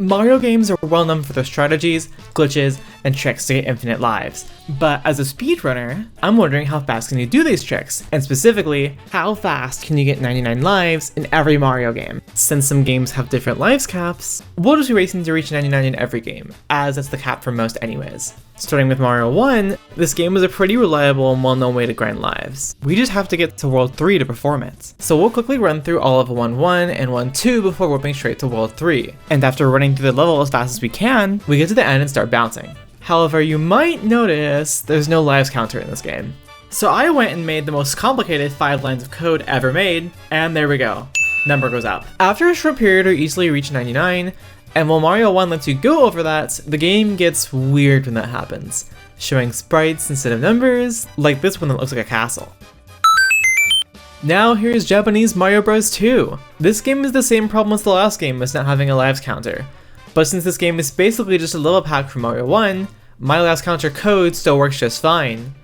Mario games are well known for their strategies, glitches, and tricks to get infinite lives. But as a speedrunner, I'm wondering how fast can you do these tricks, and specifically, how fast can you get 99 lives in every Mario game? Since some games have different lives caps, we'll just be racing to reach 99 in every game, as that's the cap for most anyways. Starting with Mario 1, this game was a pretty reliable and well-known way to grind lives. We just have to get to World 3 to perform it. So we'll quickly run through all of 1-1 and 1-2 before warping straight to World 3. And after running through the level as fast as we can, we get to the end and start bouncing. However, you might notice there's no lives counter in this game. So I went and made the most complicated 5 lines of code ever made, and there we go. Number goes up. After a short period, we easily reach 99, and while Mario 1 lets you go over that, the game gets weird when that happens, showing sprites instead of numbers, like this one that looks like a castle. Now here's Japanese Mario Bros. 2. This game is the same problem as the last game as not having a lives counter, but since this game is basically just a level pack from Mario 1, my lives counter code still works just fine.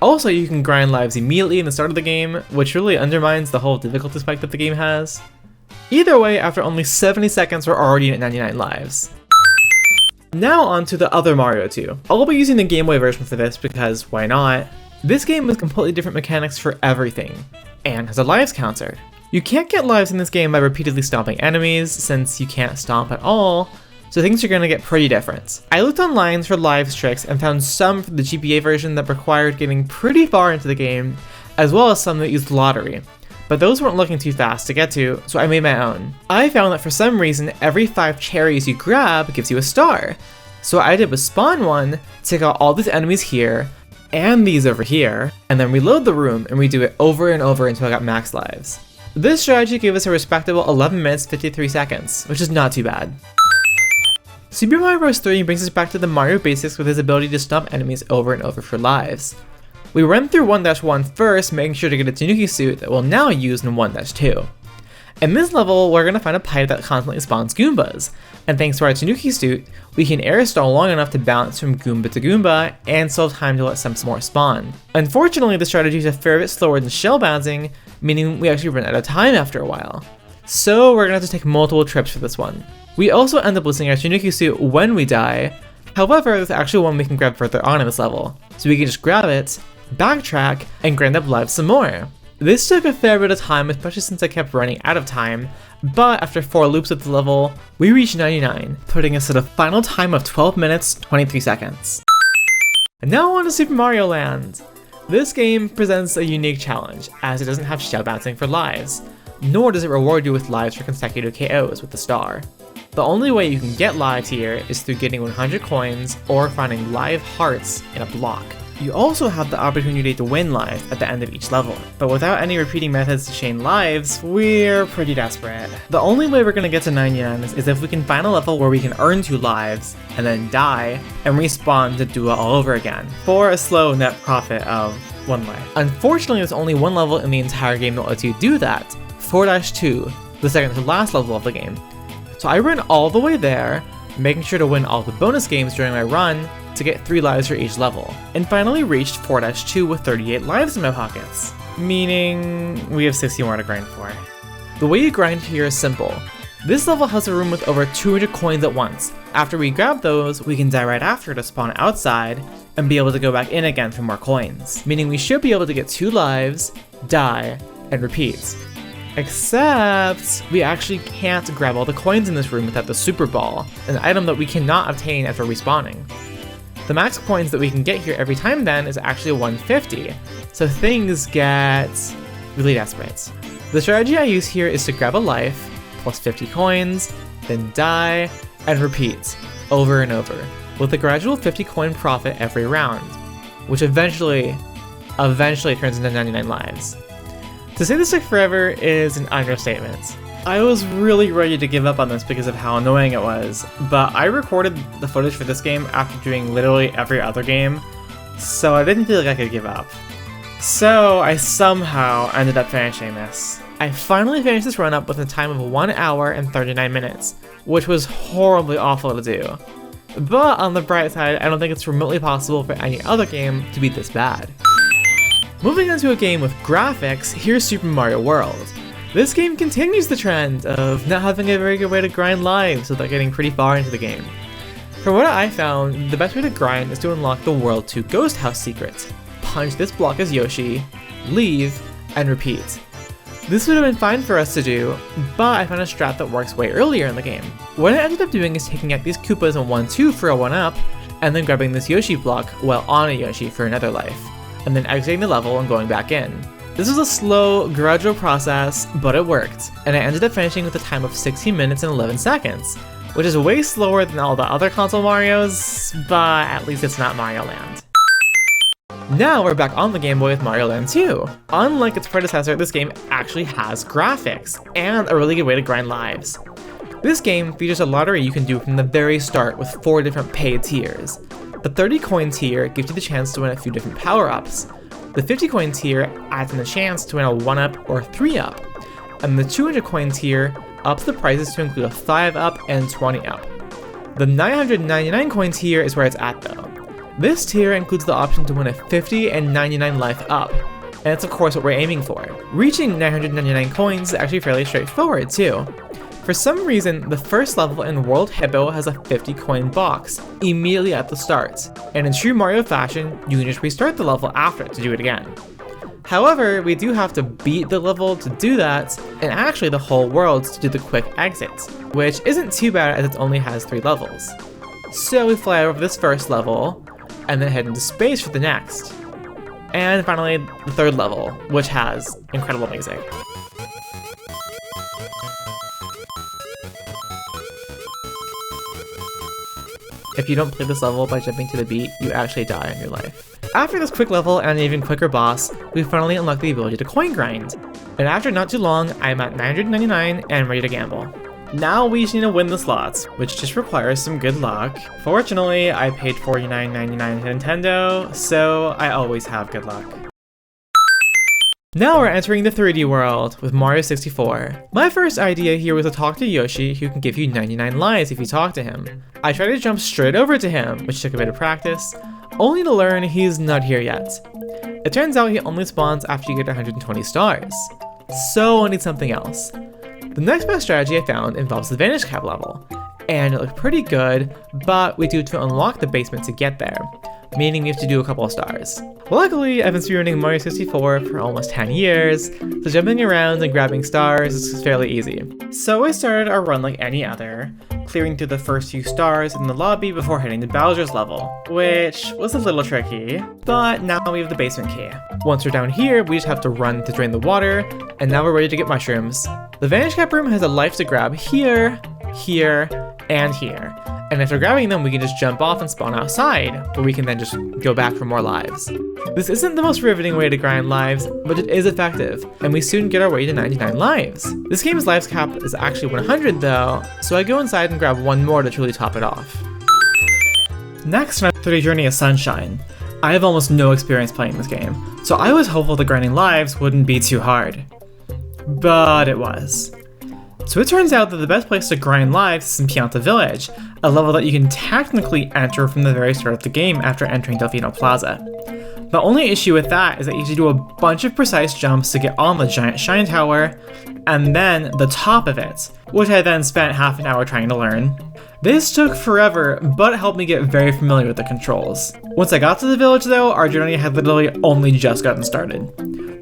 Also, you can grind lives immediately in the start of the game, which really undermines the whole difficulty spike that the game has. Either way, after only 70 seconds, we're already at 99 lives. Now on to the other Mario 2. I'll be using the Game Boy version for this because why not? This game has completely different mechanics for everything, and has a lives counter. You can't get lives in this game by repeatedly stomping enemies, since you can't stomp at all, so things are gonna get pretty different. I looked online for lives tricks and found some for the GBA version that required getting pretty far into the game, as well as some that used lottery. But those weren't looking too fast to get to, so I made my own. I found that for some reason, every 5 cherries you grab gives you a star. So what I did was spawn one, take out all these enemies here, and these over here, and then reload the room and redo it over and over until I got max lives. This strategy gave us a respectable 11 minutes 53 seconds, which is not too bad. Super Mario Bros. 3 brings us back to the Mario basics with his ability to stomp enemies over and over for lives. We run through 1-1 first, making sure to get a Tanuki suit that we'll now use in 1-2. In this level, we're going to find a pipe that constantly spawns Goombas, and thanks to our Tanuki suit, we can air stall long enough to bounce from Goomba to Goomba, and still have time to let some more spawn. Unfortunately, the strategy is a fair bit slower than shell bouncing, meaning we actually run out of time after a while. So we're going to have to take multiple trips for this one. We also end up losing our Tanuki suit when we die, however, there's actually one we can grab further on in this level, so we can just grab it, backtrack, and grind up lives some more. This took a fair bit of time, especially since I kept running out of time, but after 4 loops of the level, we reached 99, putting us at a final time of 12 minutes, 23 seconds. And now on to Super Mario Land! This game presents a unique challenge, as it doesn't have shell bouncing for lives, nor does it reward you with lives for consecutive KOs with the star. The only way you can get lives here is through getting 100 coins or finding live hearts in a block. You also have the opportunity to win lives at the end of each level, but without any repeating methods to chain lives, we're pretty desperate. The only way we're gonna get to 99 is if we can find a level where we can earn 2 lives, and then die, and respawn to do it all over again, for a slow net profit of 1 life. Unfortunately, there's only one level in the entire game that lets you do that, 4-2, the second to last level of the game. So I ran all the way there, making sure to win all the bonus games during my run, to get 3 lives for each level, and finally reached 4-2 with 38 lives in my pockets, meaning we have 60 more to grind for. The way you grind here is simple. This level has a room with over 200 coins at once. After we grab those, we can die right after to spawn outside, and be able to go back in again for more coins, meaning we should be able to get 2 lives, die, and repeat. Except, we actually can't grab all the coins in this room without the Super Ball, an item that we cannot obtain after respawning. The max coins that we can get here every time then is actually 150, so things get really desperate. The strategy I use here is to grab a life, plus 50 coins, then die, and repeat, over and over, with a gradual 50 coin profit every round, which eventually turns into 99 lives. To say this took forever is an understatement. I was really ready to give up on this because of how annoying it was, but I recorded the footage for this game after doing literally every other game, so I didn't feel like I could give up. So I somehow ended up finishing this. I finally finished this run up with a time of 1 hour and 39 minutes, which was horribly awful to do. But on the bright side, I don't think it's remotely possible for any other game to be this bad. Moving on to a game with graphics, here's Super Mario World. This game continues the trend of not having a very good way to grind lives without getting pretty far into the game. From what I found, the best way to grind is to unlock the World 2 Ghost House secret. Punch this block as Yoshi, leave, and repeat. This would have been fine for us to do, but I found a strat that works way earlier in the game. What I ended up doing is taking out these Koopas in 1-2 for a 1-up, and then grabbing this Yoshi block while on a Yoshi for another life, and then exiting the level and going back in. This was a slow, gradual process, but it worked, and I ended up finishing with a time of 16 minutes and 11 seconds, which is way slower than all the other console Marios, but at least it's not Mario Land. Now we're back on the Game Boy with Mario Land 2. Unlike its predecessor, this game actually has graphics, and a really good way to grind lives. This game features a lottery you can do from the very start with 4 different paid tiers. The 30 coin tier gives you the chance to win a few different power-ups. The 50 coin tier adds in a chance to win a 1-up or 3-up. And the 200 coin tier ups the prizes to include a 5-up and 20-up. The 999 coin tier is where it's at though. This tier includes the option to win a 50 and 99 life up, and that's of course what we're aiming for. Reaching 999 coins is actually fairly straightforward too. For some reason, the first level in World Hippo has a 50 coin box immediately at the start, and in true Mario fashion, you can just restart the level after to do it again. However, we do have to beat the level to do that, and actually the whole world to do the quick exit, which isn't too bad as it only has 3 levels. So we fly over this first level, and then head into space for the next. And finally, the 3rd level, which has incredible music. If you don't play this level by jumping to the beat, you actually die in your life. After this quick level and an even quicker boss, we finally unlock the ability to coin grind. And after not too long, I'm at 999 and ready to gamble. Now we just need to win the slots, which just requires some good luck. Fortunately, I paid $49.99 to Nintendo, so I always have good luck. Now we're entering the 3D world with Mario 64. My first idea here was to talk to Yoshi, who can give you 99 lives if you talk to him. I tried to jump straight over to him, which took a bit of practice, only to learn he's not here yet. It turns out he only spawns after you get 120 stars. So I need something else. The next best strategy I found involves the Vanish Cap level, and it looked pretty good, but we do have to unlock the basement to get there, meaning we have to do a couple of stars. Luckily, I've been speedrunning Mario 64 for almost 10 years, so jumping around and grabbing stars is fairly easy. So I started our run like any other, clearing through the first few stars in the lobby before heading to Bowser's level, which was a little tricky, but now we have the basement key. Once we're down here, we just have to run to drain the water, and now we're ready to get mushrooms. The Vanish Cap room has a life to grab here, here, and here. And after grabbing them, we can just jump off and spawn outside, where we can then just go back for more lives. This isn't the most riveting way to grind lives, but it is effective, and we soon get our way to 99 lives. This game's lives cap is actually 100 though, so I go inside and grab one more to truly top it off. Next on our 3D journey is Sunshine. I have almost no experience playing this game, so I was hopeful that grinding lives wouldn't be too hard. But it was. So it turns out that the best place to grind lives is in Pianta Village, a level that you can technically enter from the very start of the game after entering Delfino Plaza. The only issue with that is that you have to do a bunch of precise jumps to get on the giant shine tower, and then the top of it, which I then spent half an hour trying to learn. This took forever, but it helped me get very familiar with the controls. Once I got to the village though, our journey had literally only just gotten started.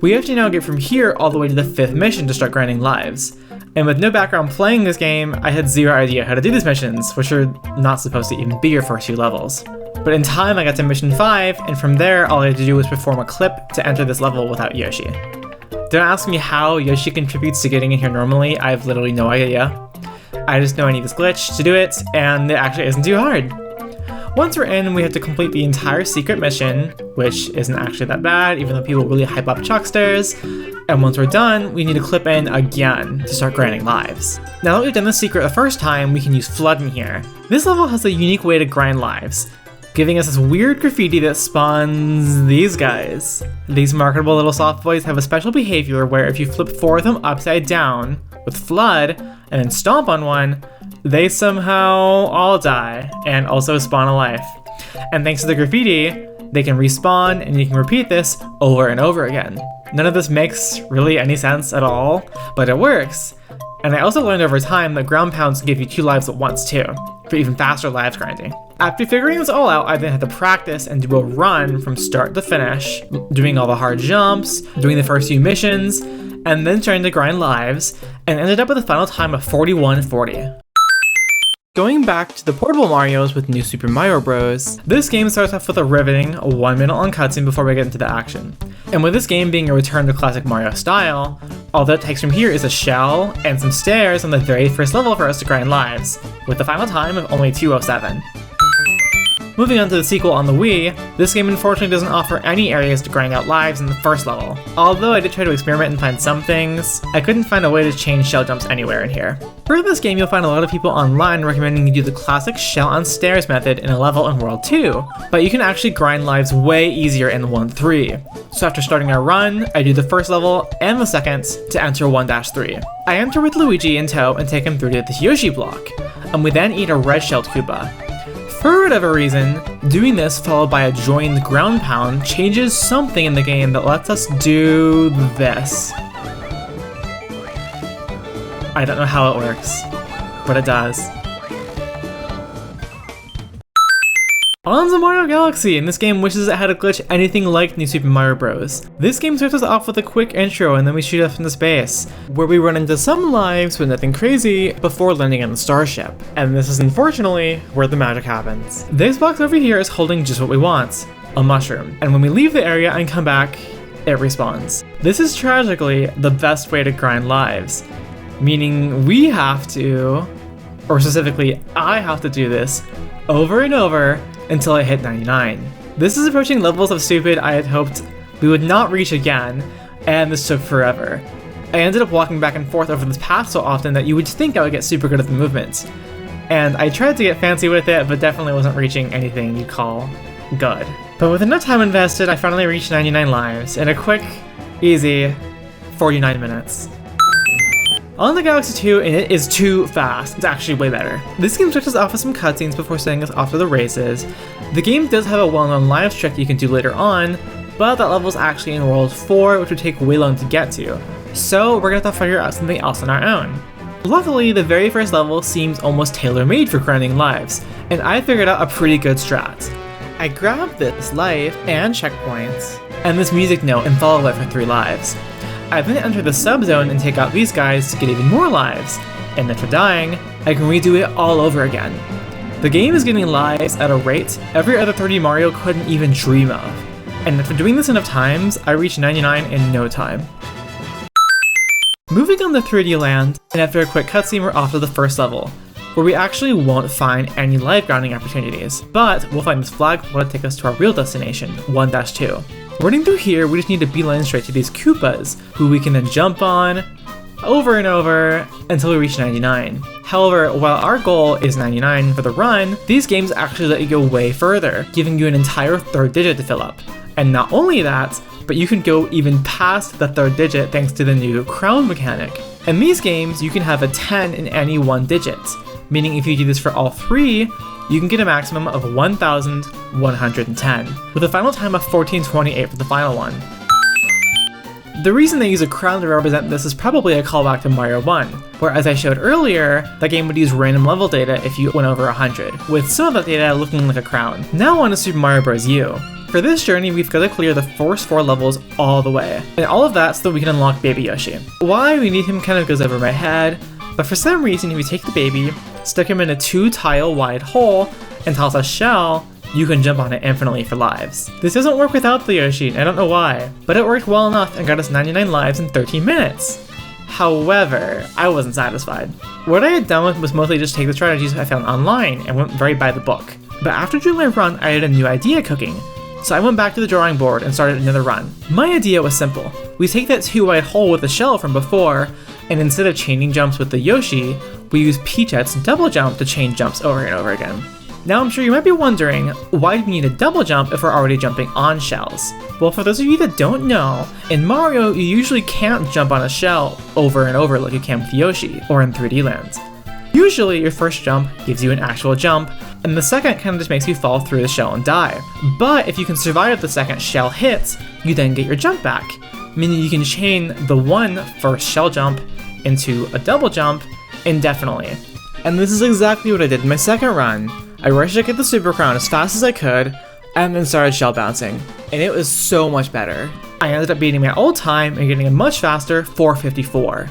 We have to now get from here all the way to the 5th mission to start grinding lives. And with no background playing this game, I had zero idea how to do these missions, which are not supposed to even be your first few levels. But in time I got to mission 5, and from there all I had to do was perform a clip to enter this level without Yoshi. Don't ask me how Yoshi contributes to getting in here normally, I have literally no idea. I just know I need this glitch to do it, and it actually isn't too hard. Once we're in, we have to complete the entire secret mission, which isn't actually that bad, even though people really hype up Chucksters. And once we're done, we need to clip in again to start grinding lives. Now that we've done the secret the first time, we can use Flood in here. This level has a unique way to grind lives, giving us this weird graffiti that spawns these guys. These marketable little soft boys have a special behavior where if you flip 4 of them upside down with Flood and then stomp on one, they somehow all die and also spawn a life. And thanks to the graffiti, they can respawn and you can repeat this over and over again. None of this makes really any sense at all, but it works. And I also learned over time that ground pounds give you 2 lives at once too, for even faster lives grinding. After figuring this all out, I then had to practice and do a run from start to finish, doing all the hard jumps, doing the first few missions, and then trying to grind lives, and ended up with a final time of 41:40. Going back to the portable Marios with New Super Mario Bros., this game starts off with a riveting 1-minute long cutscene before we get into the action. And with this game being a return to classic Mario style, all that it takes from here is a shell and some stairs on the very first level for us to grind lives, with the final time of only 2:07. Moving on to the sequel on the Wii, this game unfortunately doesn't offer any areas to grind out lives in the first level. Although I did try to experiment and find some things, I couldn't find a way to change shell jumps anywhere in here. For this game, you'll find a lot of people online recommending you do the classic shell on stairs method in a level in World 2, but you can actually grind lives way easier in 1-3. So after starting our run, I do the first level and the second to enter 1-3. I enter with Luigi in tow and take him through to this Yoshi block, and we then eat a red-shelled Koopa. For whatever reason, doing this followed by a joined ground pound changes something in the game that lets us do this. I don't know how it works, but it does. On to Mario Galaxy, and this game wishes it had a glitch anything like New Super Mario Bros. This game starts us off with a quick intro and then we shoot off into space, where we run into some lives but nothing crazy before landing on the starship. And this is unfortunately where the magic happens. This box over here is holding just what we want, a mushroom. And when we leave the area and come back, it respawns. This is tragically the best way to grind lives, meaning we have to, or specifically I have to do this over and over until I hit 99. This is approaching levels of stupid I had hoped we would not reach again, and this took forever. I ended up walking back and forth over this path so often that you would think I would get super good at the movement. And I tried to get fancy with it, but definitely wasn't reaching anything you'd call good. But with enough time invested, I finally reached 99 lives in a quick, easy 49 minutes. On the Galaxy 2, and it is too fast. It's actually way better. This game starts us off with some cutscenes before sending us off to the races. The game does have a well-known lives trick you can do later on, but that level is actually in World 4, which would take way long to get to. So we're gonna have to figure out something else on our own. Luckily, the very first level seems almost tailor-made for grinding lives, and I figured out a pretty good strat. I grabbed this life and checkpoints, and this music note and follow it for 3 lives. I then enter the sub-zone and take out these guys to get even more lives, and after dying, I can redo it all over again. The game is getting lives at a rate every other 3D Mario couldn't even dream of, and after doing this enough times, I reached 99 in no time. Moving on to 3D Land, and after a quick cutscene we're off to the first level, where we actually won't find any life grounding opportunities, but we'll find this flagpole to take us to our real destination, 1-2. Running through here, we just need to beeline straight to these Koopas, who we can then jump on over and over until we reach 99. However, while our goal is 99 for the run, these games actually let you go way further, giving you an entire 3rd digit to fill up. And not only that, but you can go even past the 3rd digit thanks to the new crown mechanic. In these games, you can have a 10 in any one digit, meaning if you do this for all 3, you can get a maximum of 1,110, with a final time of 14:28 for the final one. The reason they use a crown to represent this is probably a callback to Mario 1, where as I showed earlier, that game would use random level data if you went over 100, with some of that data looking like a crown. Now on to Super Mario Bros. U. For this journey, we've got to clear the first 4 levels all the way, and all of that so that we can unlock Baby Yoshi. Why we need him kind of goes over my head, but for some reason if you take the baby, stick him in a 2-tile wide hole, and toss a shell, you can jump on it infinitely for lives. This doesn't work without the Yoshi, I don't know why, but it worked well enough and got us 99 lives in 13 minutes. However, I wasn't satisfied. What I had done was mostly just take the strategies I found online and went very by the book. But after doing my run, I had a new idea cooking. So I went back to the drawing board and started another run. My idea was simple. We take that 2-wide hole with the shell from before, and instead of chaining jumps with the Yoshi, we use Peachet's double jump to chain jumps over and over again. Now I'm sure you might be wondering, why do we need a double jump if we're already jumping on shells? Well, for those of you that don't know, in Mario you usually can't jump on a shell over and over like you can with Yoshi, or in 3D Land. Usually your first jump gives you an actual jump, and the second kind of just makes you fall through the shell and die. But if you can survive the second shell hit, you then get your jump back, meaning you can chain the one first shell jump into a double jump indefinitely. And this is exactly what I did in my second run. I rushed to get the super crown as fast as I could, and then started shell bouncing, and it was so much better. I ended up beating my old time and getting a much faster 4:54.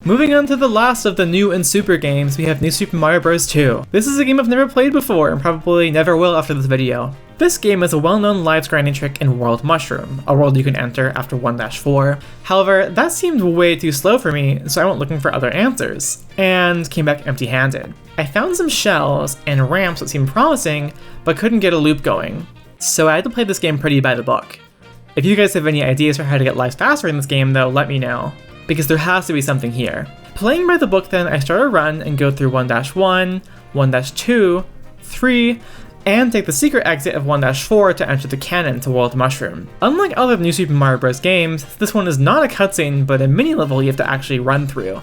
Moving on to the last of the new and super games, we have New Super Mario Bros. 2. This is a game I've never played before and probably never will after this video. This game is a well-known lives grinding trick in World Mushroom, a world you can enter after 1-4. However, that seemed way too slow for me, so I went looking for other answers, and came back empty-handed. I found some shells and ramps that seemed promising, but couldn't get a loop going, so I had to play this game pretty by the book. If you guys have any ideas for how to get lives faster in this game though, let me know, because there has to be something here. Playing by the book then, I start a run and go through 1-1, 1-2, 3, and take the secret exit of 1-4 to enter the cannon to World Mushroom. Unlike other New Super Mario Bros. Games, this one is not a cutscene, but a mini level you have to actually run through.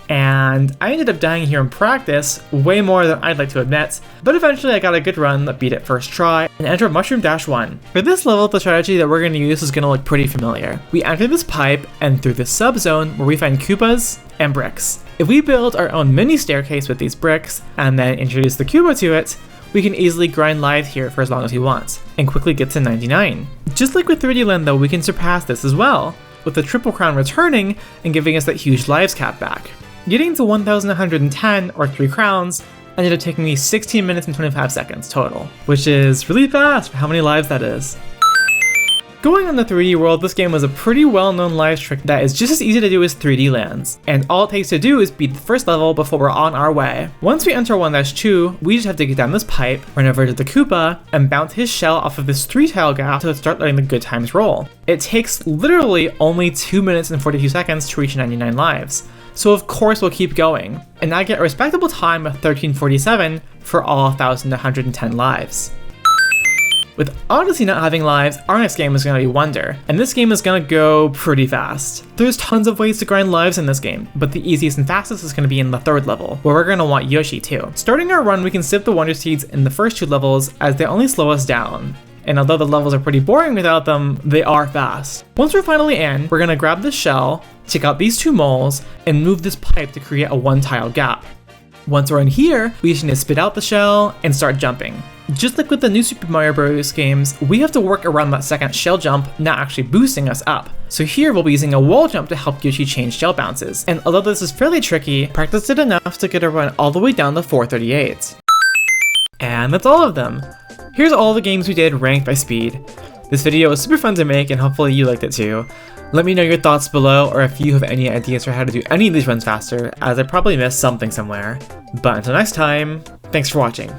And I ended up dying here in practice, way more than I'd like to admit, but eventually I got a good run that beat it first try, and entered Mushroom Dash 1. For this level, the strategy that we're going to use is going to look pretty familiar. We enter this pipe, and through this sub-zone where we find Koopas and bricks. If we build our own mini staircase with these bricks, and then introduce the Koopa to it, we can easily grind lives here for as long as we want, and quickly get to 99. Just like with 3D Land though, we can surpass this as well, with the Triple Crown returning and giving us that huge lives cap back. Getting to 1,110, or 3 crowns, ended up taking me 16 minutes and 25 seconds total, which is really fast for how many lives that is. Going on the 3D world, this game was a pretty well-known lives trick that is just as easy to do as 3D lands, and all it takes to do is beat the first level before we're on our way. Once we enter 1-2, we just have to get down this pipe, run over to the Koopa, and bounce his shell off of this 3-tile gap to start letting the good times roll. It takes literally only 2 minutes and 42 seconds to reach 99 lives. So of course we'll keep going, and I get a respectable time of 13:47 for all 1,110 lives. With Odyssey not having lives, our next game is going to be Wonder, and this game is going to go pretty fast. There's tons of ways to grind lives in this game, but the easiest and fastest is going to be in the third level, where we're going to want Yoshi too. Starting our run, we can sip the Wonder Seeds in the first 2 levels as they only slow us down. And although the levels are pretty boring without them, they are fast. Once we're finally in, we're going to grab the shell, take out these 2 moles, and move this pipe to create a 1-tile gap. Once we're in here, we just need to spit out the shell and start jumping. Just like with the New Super Mario Bros. Games, we have to work around that second shell jump not actually boosting us up. So here we'll be using a wall jump to help Yoshi change shell bounces. And although this is fairly tricky, practice it enough to get a run all the way down to 438. And that's all of them. Here's all the games we did ranked by speed. This video was super fun to make and hopefully you liked it too. Let me know your thoughts below, or if you have any ideas for how to do any of these runs faster, as I probably missed something somewhere. But until next time, thanks for watching.